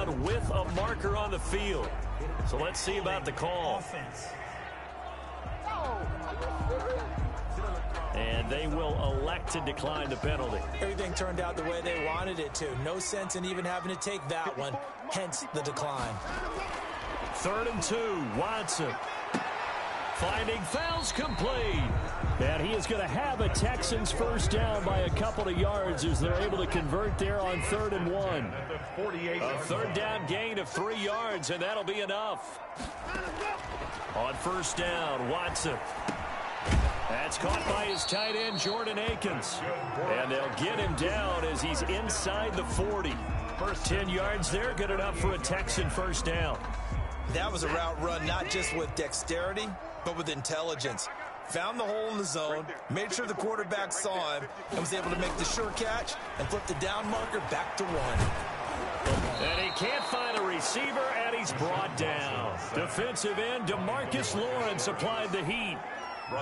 down with a marker on the field. So let's see about the call. And they will elect to decline the penalty. Everything turned out the way they wanted it to. No sense in even having to take that one, hence the decline. 3rd and 2, Watson. Finding fouls complete. And he is going to have a Texans first down by a couple of yards as they're able to convert there on 3rd and 1. A 3rd down gain of 3 yards, and that'll be enough. On 1st down, Watson. That's caught by his tight end, Jordan Akins. And they'll get him down as he's inside the 40. First 10 yards there, good enough for a Texan first down. That was a route run not just with dexterity, but with intelligence. Found the hole in the zone, made sure the quarterback saw him, and was able to make the sure catch and flip the down marker back to 1. And he can't find a receiver, and he's brought down. Defensive end DeMarcus Lawrence applied the heat.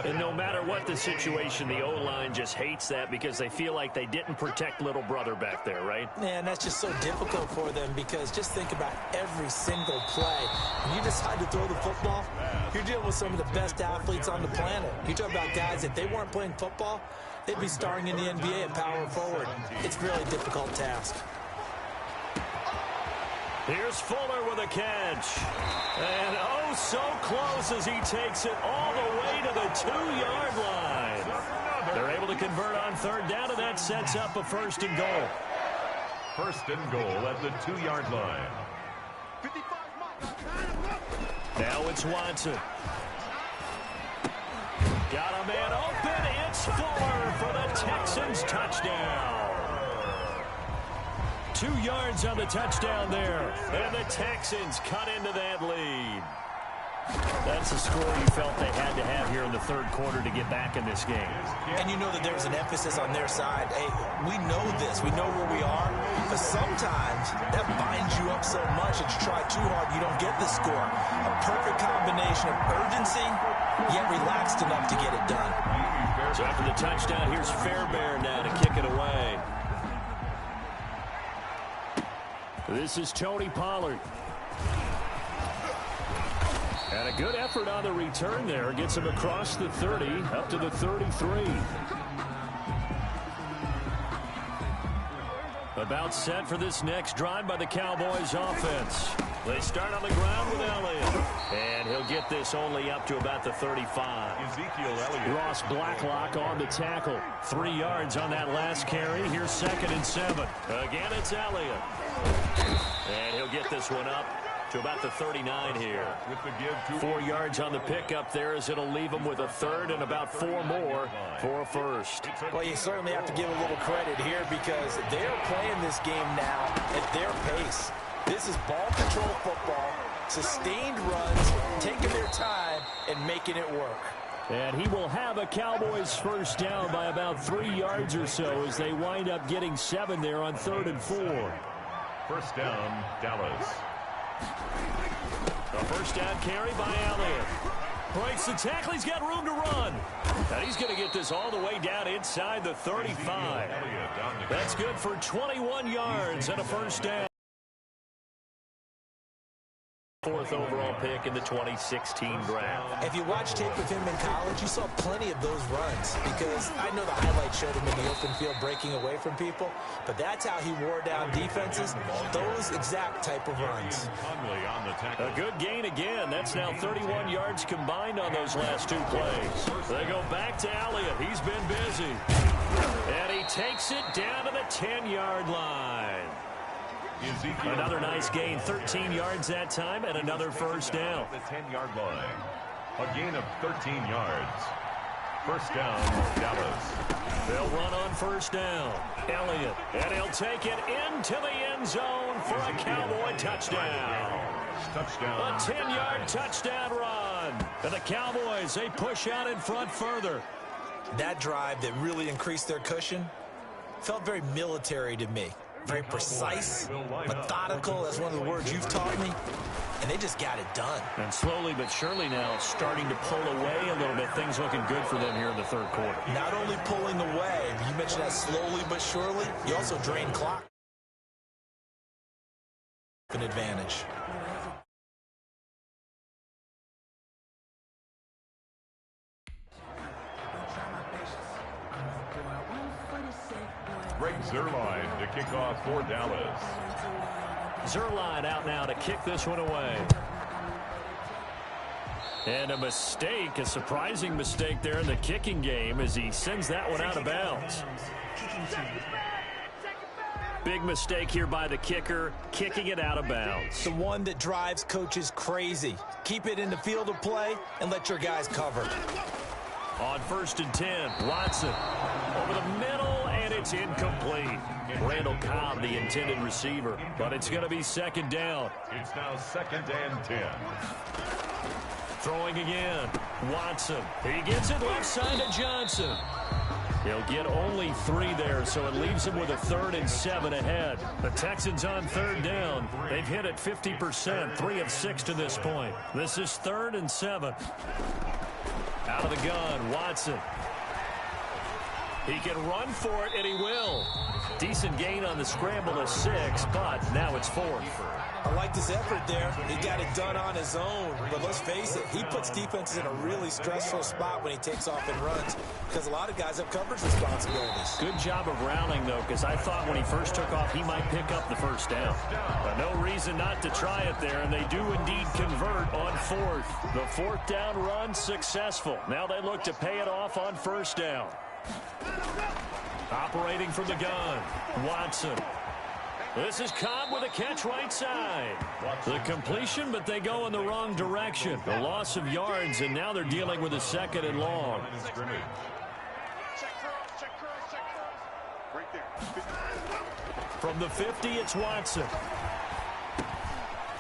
And no matter what the situation, the O-line just hates that because they feel like they didn't protect little brother back there, right? Man, that's just so difficult for them because just think about every single play. When you decide to throw the football, you're dealing with some of the best athletes on the planet. You talk about guys, if they weren't playing football, they'd be starring in the NBA at power forward. It's a really difficult task. Here's Fuller with a catch. And oh, so close as he takes it all the way to the 2-yard line. They're able to convert on 3rd down, and that sets up a 1st and goal. 1st and goal at the 2-yard line. Now it's Watson. Got a man open. It's Fuller for the Texans touchdown. 2 yards on the touchdown there. And the Texans cut into that lead. That's a score you felt they had to have here in the 3rd quarter to get back in this game. And you know that there was an emphasis on their side. Hey, we know this. We know where we are. But sometimes that binds you up so much that you try too hard, you don't get the score. A perfect combination of urgency, yet relaxed enough to get it done. So after the touchdown, here's Fairbairn now to kick it away. This is Tony Pollard. And a good effort on the return there. Gets him across the 30, up to the 33. About set for this next drive by the Cowboys offense. They start on the ground with Elliott. And he'll get this only up to about the 35. Ezekiel Elliott. Ross Blacklock on the tackle. 3 yards on that last carry. Here's 2nd and 7. Again, it's Elliott. And he'll get this one up to about the 39 here. With the give 4 yards on the pickup there as it'll leave him with a 3rd and about 4 more for a 1st. Well, you certainly have to give a little credit here because they're playing this game now at their pace. This is ball control football, sustained runs, taking their time and making it work. And he will have a Cowboys first down by about 3 yards or so as they wind up getting 7 there on 3rd and 4. First down, Dallas. A first down carry by Elliott. Breaks the tackle. He's got room to run. And he's going to get this all the way down inside the 35. That's good for 21 yards and a first down. 4th overall pick in the 2016 draft. If you watch tape of him in college, you saw plenty of those runs because I know the highlights showed him in the open field breaking away from people, but that's how he wore down defenses, those exact type of runs. A good gain again. That's now 31 yards combined on those last 2 plays. They go back to Elliott. He's been busy. And he takes it down to the 10-yard line. Another nice gain, 13 yards that time, and another first down. The 10-yard line. A gain of 13 yards. First down, Dallas. They'll run on first down. Elliott, and he'll take it into the end zone for a Cowboy touchdown. Touchdown. A 10-yard touchdown run. And the Cowboys, they push out in front further. That drive that really increased their cushion felt very military to me. Very precise, methodical, that's one of the words you've taught me, and they just got it done. And slowly but surely now starting to pull away a little bit. Things looking good for them here in the 3rd quarter. Not only pulling away, you mentioned that slowly but surely, you also drain clock. an advantage. Greg Zuerlein to kick off for Dallas. Zuerlein out now to kick this one away. And a mistake, a surprising mistake there in the kicking game as he sends that one out of bounds. Big mistake here by the kicker, kicking it out of bounds. The one that drives coaches crazy. Keep it in the field of play and let your guys cover. On 1st and 10, Watson over the middle, and it's incomplete. Randall Cobb, the intended receiver, but it's going to be 2nd down. It's now 2nd and 10. Throwing again, Watson. He gets it left side to Johnson. He'll get only 3 there, so it leaves him with a 3rd and 7 ahead. The Texans on 3rd down. They've hit it 50%, 3 of 6 to this point. This is 3rd and 7. Out of the gun, Watson. He can run for it, and he will. Decent gain on the scramble of 6, but now it's 4th. I like his effort there. He got it done on his own. But let's face it, he puts defenses in a really stressful spot when he takes off and runs because a lot of guys have coverage responsibilities. Good job of rounding, though, because I thought when he first took off, he might pick up the 1st down. But no reason not to try it there, and they do indeed convert on 4th. The 4th down run successful. Now they look to pay it off on 1st down. Operating from the gun, Watson. This is Cobb with a catch right side. The completion, but they go in the wrong direction. A loss of yards, and now they're dealing with a 2nd and long. From the 50, it's Watson.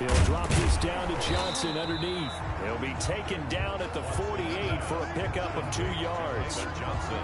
He'll drop this down to Johnson underneath. He'll be taken down at the 48 for a pickup of 2 yards. Johnson.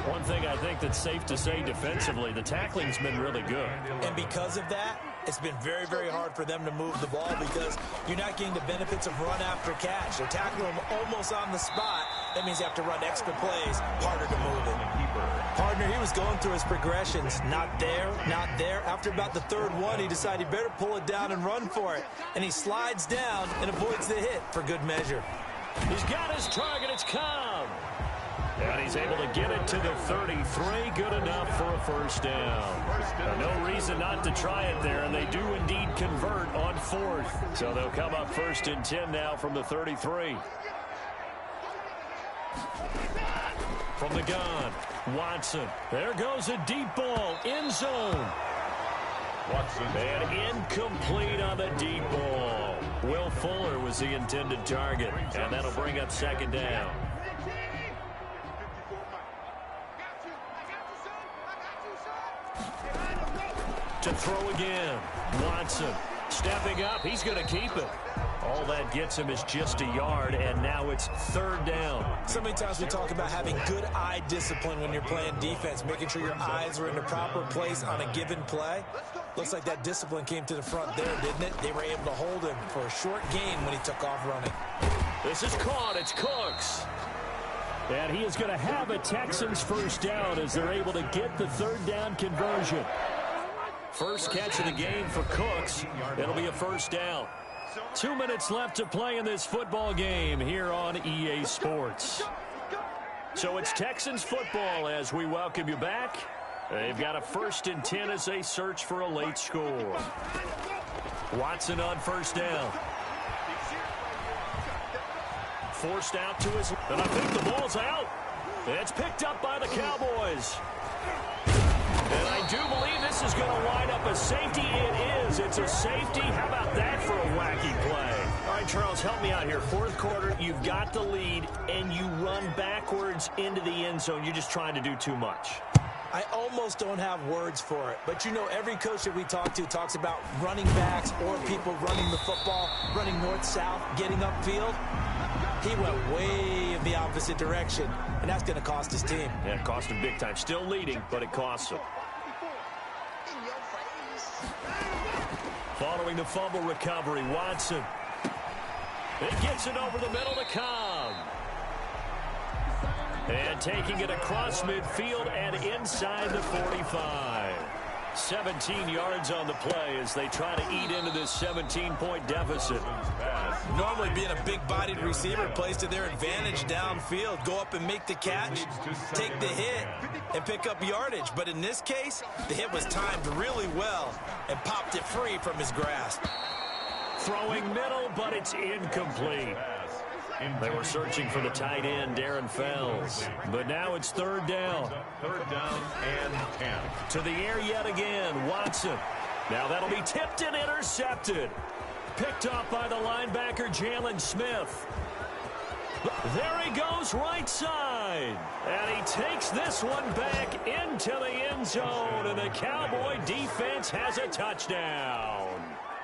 One thing I think that's safe to say defensively, the tackling's been really good. And because of that, it's been very, very hard for them to move the ball because you're not getting the benefits of run after catch. They're tackling him almost on the spot. That means you have to run extra plays, harder to move it. Partner, he was going through his progressions. Not there, not there. After about the 3rd one, he decided he better pull it down and run for it. And he slides down and avoids the hit for good measure. He's got his target. It's Cobb. And he's able to get it to the 33. Good enough for a 1st down. No reason not to try it there, and they do indeed convert on 4th. So they'll come up 1st and 10 now from the 33. From the gun, Watson. There goes a deep ball, end zone. Watson. And incomplete on the deep ball. Will Fuller was the intended target, and that'll bring up 2nd down. To throw again, Watson stepping up. He's going to keep it. All that gets him is just a yard, and now it's 3rd down. So many times we talk about having good eye discipline when you're playing defense, making sure your eyes are in the proper place on a given play. Looks like that discipline came to the front there, didn't it? They were able to hold him for a short gain when he took off running. This is caught. It's Cooks. And he is going to have a Texans 1st down as they're able to get the 3rd down conversion. First catch of the game for Cooks. It'll be a 1st down. 2 minutes left to play in this football game here on EA Sports. So it's Texans football as we welcome you back. They've got a 1st and 10 as they search for a late score. Watson on 1st down. Forced out to his, and I think the ball's out. It's picked up by the Cowboys. And I do believe this is going to wind up a safety. It is. It's a safety. How about that for a wacky play? All right, Charles, help me out here. 4th quarter, you've got the lead, and you run backwards into the end zone. You're just trying to do too much. I almost don't have words for it. But, you know, every coach that we talk to talks about running backs or people running the football, running north-south, getting upfield. He went way in the opposite direction, and that's going to cost his team. Yeah, it cost him big time. Still leading, but it costs him. Following the fumble recovery, Watson. It gets it over the middle to Cobb. And taking it across midfield and inside the 45. 17 yards on the play as they try to eat into this 17-point deficit. Normally being a big-bodied receiver plays to their advantage downfield. Go up and make the catch, take the hit, and pick up yardage. But in this case, the hit was timed really well and popped it free from his grasp. Throwing middle, but it's incomplete. They were searching for the tight end, Darren Fells. But now it's third down. Third down and 10. To the air yet again, Watson. Now that'll be tipped and intercepted. Picked off by the linebacker, Jalen Smith. There he goes right side. And he takes this one back into the end zone. And the Cowboy defense has a touchdown.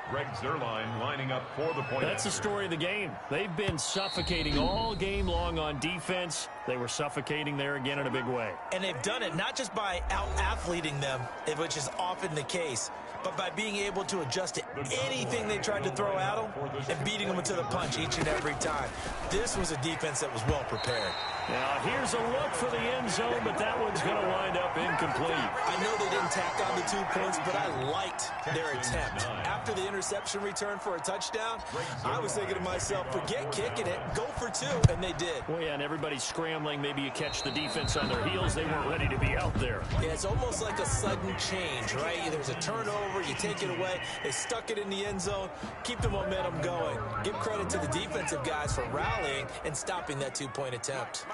Greg Zuerlein lining up for the point. That's the story of the game. They've been suffocating all game long on defense. They were suffocating there again in a big way. And they've done it not just by out-athleting them, which is often the case, but by being able to adjust to anything they tried to throw at them and beating them to the punch each and every time. This was a defense that was well prepared. Now here's a look for the end zone, but that one's going to wind up incomplete. I know they didn't tack on the 2 points, but I liked their attempt. After the interception return for a touchdown, I was thinking to myself, forget kicking it, go for 2, and they did. Well, yeah, and everybody's scrambling. Maybe you catch the defense on their heels. They weren't ready to be out there. Yeah, it's almost like a sudden change, right? There's a turnover, you take it away, they stuck it in the end zone, keep the momentum going. Give credit to the defensive guys for rallying and stopping that 2-point attempt.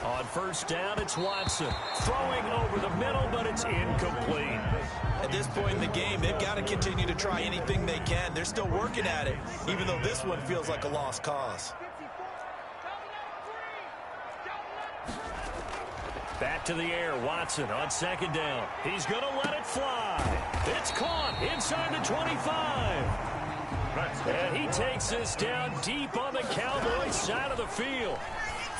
On first down, it's Watson. Throwing over the middle, but it's incomplete. At this point in the game, they've got to continue to try anything they can. They're still working at it, even though this one feels like a lost cause. Back to the air, Watson on second down. He's going to let it fly. It's caught inside the 25. And he takes this down deep on the Cowboys side of the field.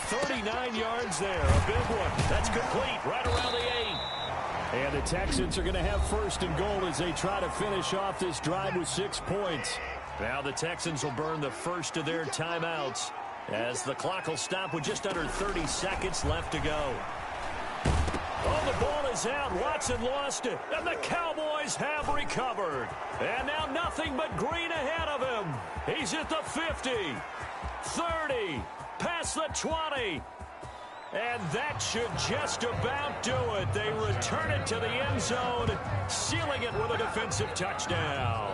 39 yards there, a big one. That's complete right around the 8. And the Texans are going to have first and goal as they try to finish off this drive with 6 points. Now the Texans will burn the first of their timeouts as the clock will stop with just under 30 seconds left to go. Oh, the ball is out. Watson lost it. And the Cowboys have recovered. And now nothing but green ahead of him. He's at the 50, 30, past the 20. And that should just about do it. They return it to the end zone, sealing it with a defensive touchdown.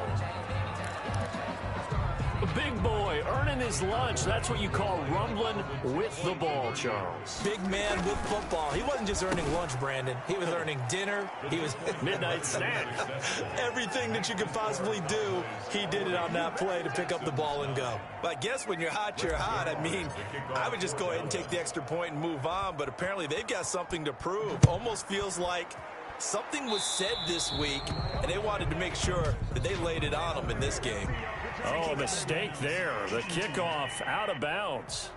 Big boy earning his lunch. That's what you call rumbling with the ball, Charles. Big man with football. He wasn't just earning lunch, Brandon. He was earning dinner. He was midnight snack. Everything that you could possibly do, he did it on that play to pick up the ball and go. But I guess when you're hot, you're hot. I mean, I would just go ahead and take the extra point and move on, but apparently they've got something to prove. Almost feels like something was said this week, and they wanted to make sure that they laid it on them in this game. Oh, a mistake there. The kickoff out of bounds.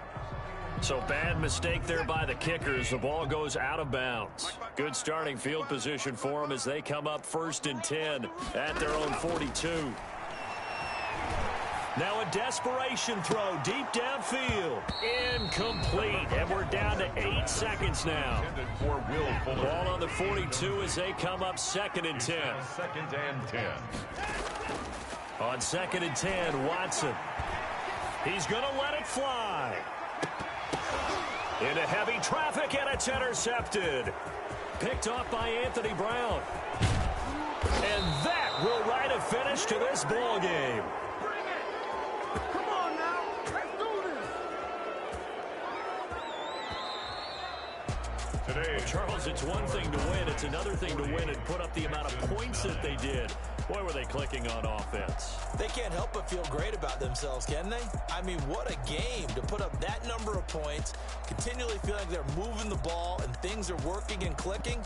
So bad mistake there by the kickers. The ball goes out of bounds. Good starting field position for them as they come up first and 10 at their own 42. Now a desperation throw deep downfield. Incomplete. And we're down to 8 seconds now. Ball on the 42 as they come up second and 10. Second and 10. On second and 10, Watson. He's going to let it fly. Into heavy traffic, and it's intercepted. Picked off by Anthony Brown. And that will write a finish to this ball game. Come on now, let's do this. Today, Charles, it's one thing to win. It's another thing to win and put up the amount of points that they did. Boy, were they clicking on offense. They can't help but feel great about themselves, can they? I mean, what a game to put up that number of points, continually feel like they're moving the ball and things are working and clicking.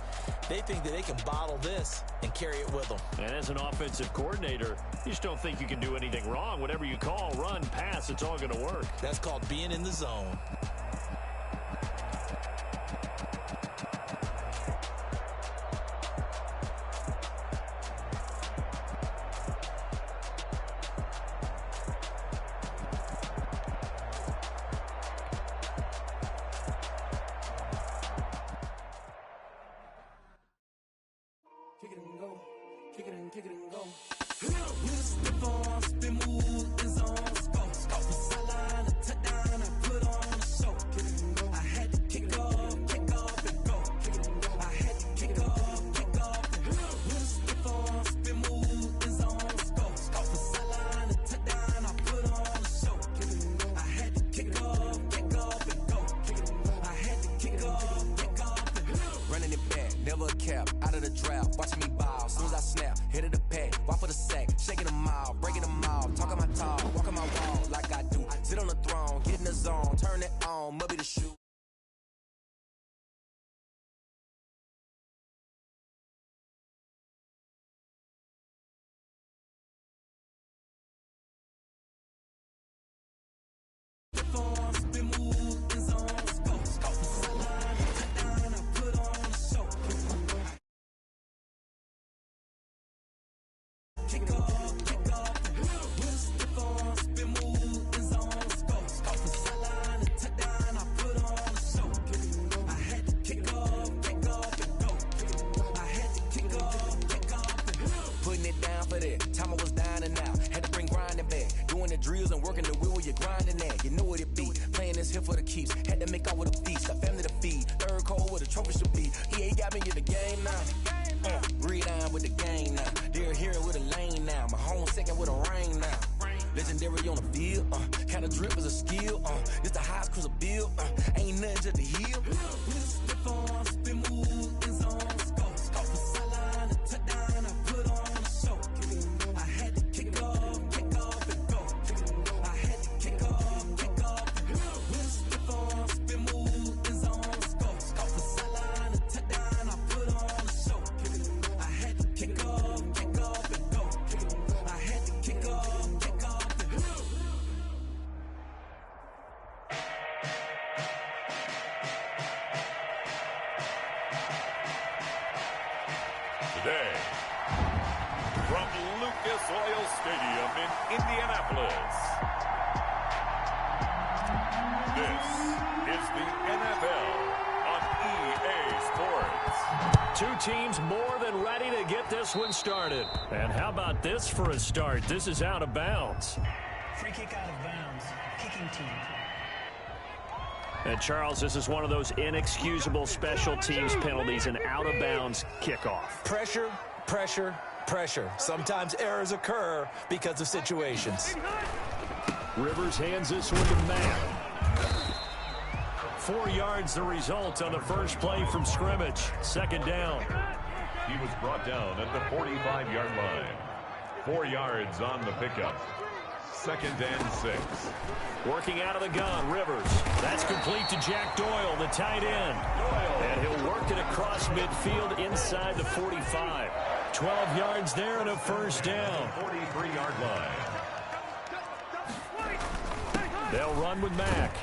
They think that they can bottle this and carry it with them. And as an offensive coordinator, you just don't think you can do anything wrong. Whatever you call, run, pass, it's all going to work. That's called being in the zone. kick it and go. With the ball, spin move, is on, go. Sideline, a touchdown, I put on a show. Kick it and go. I had to kick off and go. Kick it and go. I had to kick off and go. With the ball, spin move, is on, go. Sideline, a touchdown, I put on a show. Kick it and go. I had to kick off and go. Kick it and go. I had to kick off and go. Running it back, never a cap, out of the drought, watching me ball, soon as I snap, hit of the pack, walk for the sack, shaking them out, breaking them out, talking my talk, walking my wall like I do, sit on the throne, get in the zone, turn it on, must be the shoe. Time I was dining out, had to bring grinding back. Doing the drills and working the wheel where you're grinding at. You know what it be, playing this here for the keeps. Had to make out with a feast, got family to feed. Third cold where the trophy should be. EA got me in the game now. Read on with the game now. They're here with a lane now. My home second with a rain now. Legendary on the field, kind of drip is a skill. This the highest cruiser bill, ain't nothing to the hill. Today, from Lucas Oil Stadium in Indianapolis, this is the NFL on EA Sports. Two teams more than ready to get this one started. And how about this for a start? This is out of bounds. Free kick out of bounds. Kicking team. And Charles, this is one of those inexcusable special teams penalties, an out-of-bounds kickoff. Pressure, pressure, pressure. Sometimes errors occur because of situations. Rivers hands this one to Matt. 4 yards the result on the first play from scrimmage. Second down. He was brought down at the 45-yard line. 4 yards on the pickup. 2nd and 6. Working out of the gun, Rivers. That's complete to Jack Doyle, the tight end. And he'll work it across midfield inside the 45. 12 yards there and a first down. 43-yard line. They'll run with Mack.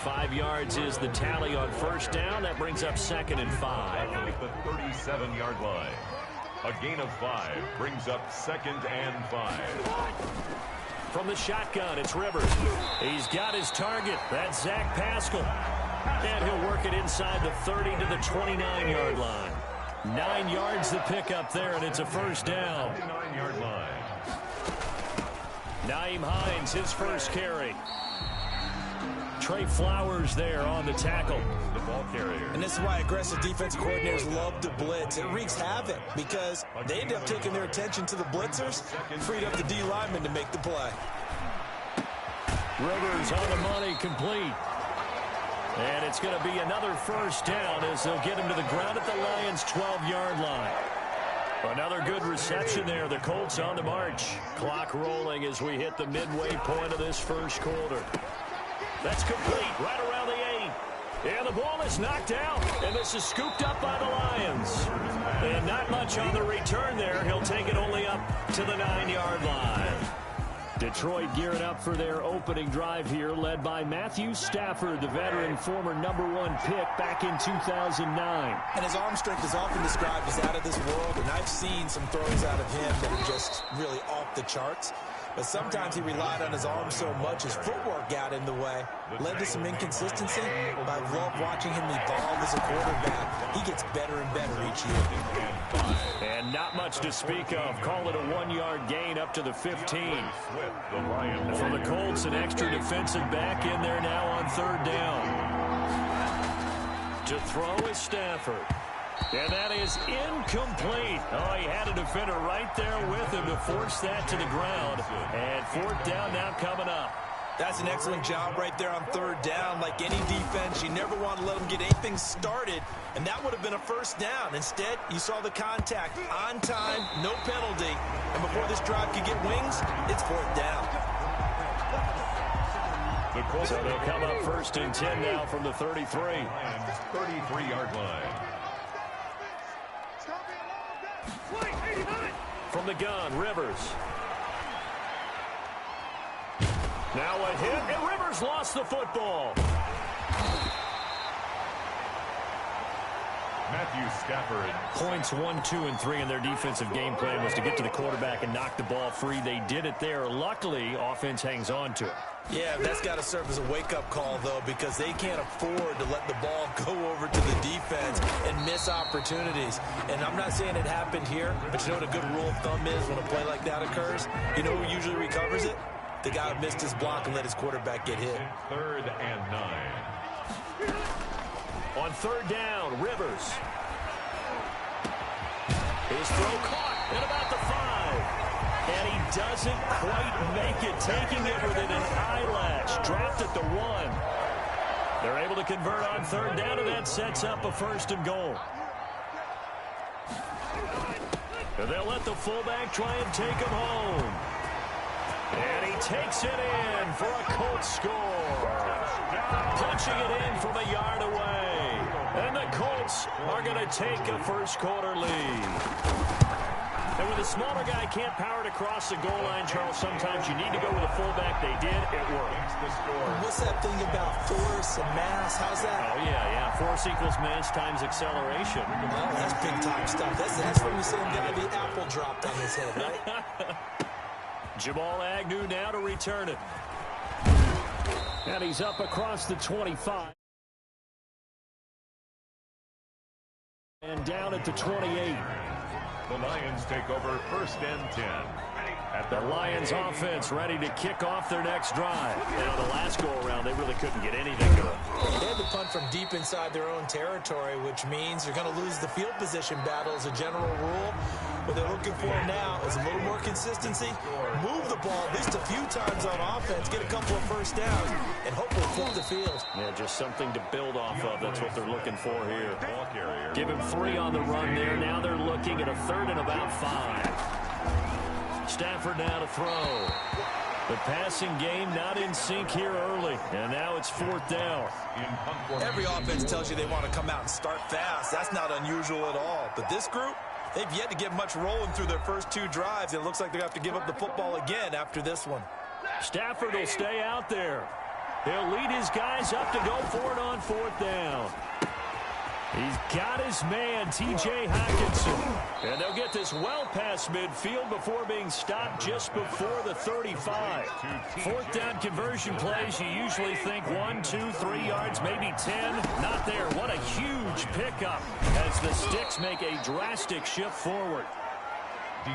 5 yards is the tally on first down. That brings up 2nd and 5. At the 37-yard line. A gain of 5 brings up 2nd and 5. From the shotgun, it's Rivers. He's got his target. That's Zach Pascal. And he'll work it inside the 30 to the 29-yard line. 9 yards the pickup there, and it's a first down. 9-yard line. Nyheim Hines, his first carry. Trey Flowers there on the tackle. The ball carrier. And this is why aggressive defense coordinators love to blitz. It wreaks havoc because they end up taking their attention to the blitzers, freed up the D lineman to make the play. Rivers on the money, complete. And it's going to be another first down as they'll get him to the ground at the Lions' 12-yard line. Another good reception there. The Colts on the march. Clock rolling as we hit the midway point of this first quarter. That's complete right around the 8. And the ball is knocked out. And this is scooped up by the Lions. And not much on the return there. He'll take it only up to the 9-yard line. Detroit gearing up for their opening drive here, led by Matthew Stafford, the veteran, former #1 pick back in 2009. And his arm strength is often described as out of this world, and I've seen some throws out of him that are just really off the charts. but sometimes he relied on his arm so much his footwork got in the way. Led to some inconsistency, but I love watching him evolve as a quarterback. He gets better and better each year. And not much to speak of. Call it a 1-yard gain up to the 15. And for the Colts, an extra defensive back in there now on 3rd down. To throw is Stafford. And that is incomplete. Oh, he had a defender right there with him to force that to the ground. And 4th down now coming up. That's an excellent job right there on 3rd down. Like any defense, you never want to let them get anything started, and that would have been a 1st down. Instead, you saw the contact on time, no penalty, and before this drive could get wings, it's 4th down. So they'll come up 1st and 10 now from the 33. 33-yard line. From the gun, Rivers. Now a hit, and Rivers lost the football. Matthew Stafford. Points 1, 2, and 3 in their defensive game plan was to get to the quarterback and knock the ball free. They did it there. Luckily, offense hangs on to it. Yeah, that's got to serve as a wake-up call, though, because they can't afford to let the ball go over to the defense and miss opportunities. And I'm not saying it happened here, but you know what a good rule of thumb is when a play like that occurs? You know who usually recovers it? The guy who missed his block and let his quarterback get hit. 3rd and 9. On 3rd down, Rivers. His throw caught at about the 5. And he doesn't quite make it, taking it within an eyelash. Dropped at the 1. They're able to convert on 3rd down, and that sets up a 1st and goal. And they'll let the fullback try and take him home. And he takes it in for a Colts score. Punching it in from a yard away. And the Colts are going to take a 1st quarter lead. And when the smaller guy can't power it across the goal line, Charles, sometimes you need to go with a fullback. They did. It worked. What's that thing about force and mass? How's that? Oh, yeah. Force equals mass times acceleration. Well, that's big-time stuff. That's from the same guy the apple dropped on his head, right? Jamal Agnew now to return it. And he's up across the 25. And down at the 28. The Lions take over 1st and 10. The Lions offense ready to kick off their next drive. Now, the last go-around, they really couldn't get anything going. They had to punt from deep inside their own territory, which means you're going to lose the field position battle as a general rule. What they're looking for now is a little more consistency, move the ball at least a few times on offense, get a couple of 1st downs, and hopefully flip the field. Yeah, just something to build off of. That's what they're looking for here. Give him 3 on the run there. Now they're looking at a 3rd and about 5. Stafford now to throw. The passing game not in sync here early. And now it's 4th down. Every offense tells you they want to come out and start fast. That's not unusual at all. But this group, they've yet to get much rolling through their first 2 drives. It looks like they're going to have to give up the football again after this one. Stafford will stay out there. He'll lead his guys up to go for it on 4th down. He's got his man, T.J. Hockenson. And they'll get this well past midfield before being stopped just before the 35. 4th down conversion plays, you usually think 1, 2, 3 yards, maybe 10. Not there. What a huge pickup as the Sticks make a drastic shift forward.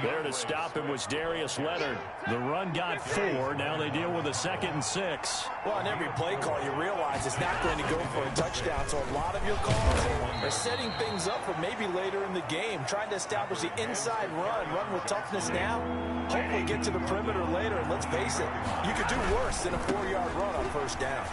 There to stop him was Darius Leonard. The run got 4. Now they deal with a 2nd and 6. Well, on every play call, you realize it's not going to go for a touchdown. So a lot of your calls are setting things up for maybe later in the game, trying to establish the inside run with toughness now. Hopefully get to the perimeter later. And let's face it, you could do worse than a 4-yard run on 1st down.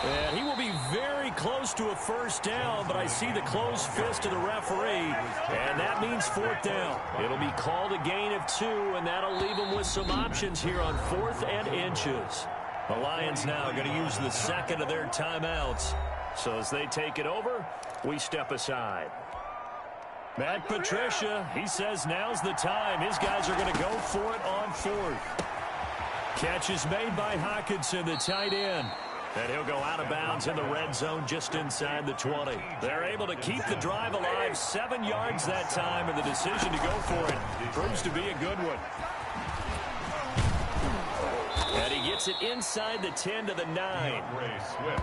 And he will be very close to a 1st down, but I see the closed fist of the referee, and that means 4th down. It'll be called a gain of 2, and that'll leave them with some options here on 4th and inches. The Lions now going to use the 2nd of their timeouts. So as they take it over, we step aside. Matt Patricia, he says now's the time. His guys are going to go for it on 4th. Catch is made by Hockenson, the tight end. And he'll go out of bounds in the red zone just inside the 20. They're able to keep the drive alive, 7 yards that time, and the decision to go for it proves to be a good one. And he gets it inside the 10 to the 9.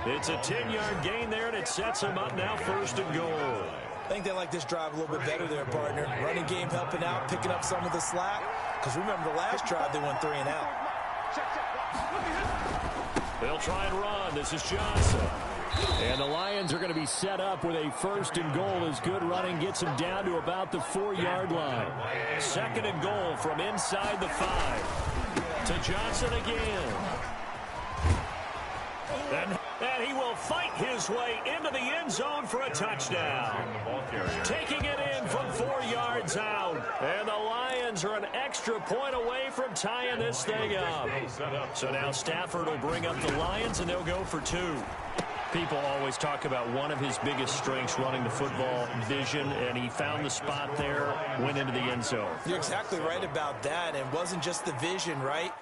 It's a 10-yard gain there, and it sets him up now 1st and goal. I think they like this drive a little bit better there, partner. Running game helping out, picking up some of the slack. Because remember the last drive, they went 3 and out. They'll try and run. This is Johnson. And the Lions are going to be set up with a 1st and goal as good running gets them down to about the 4-yard line. 2nd and goal from inside the 5. To Johnson again. And he will fight his way into the end zone for a touchdown. Taking it in from 4 yards out. And the Lions are an extra point away from tying this thing up. So now Stafford will bring up the Lions, and they'll go for 2. People always talk about one of his biggest strengths running the football, vision, and he found the spot there, went into the end zone. You're exactly right about that, and it wasn't just the vision, right?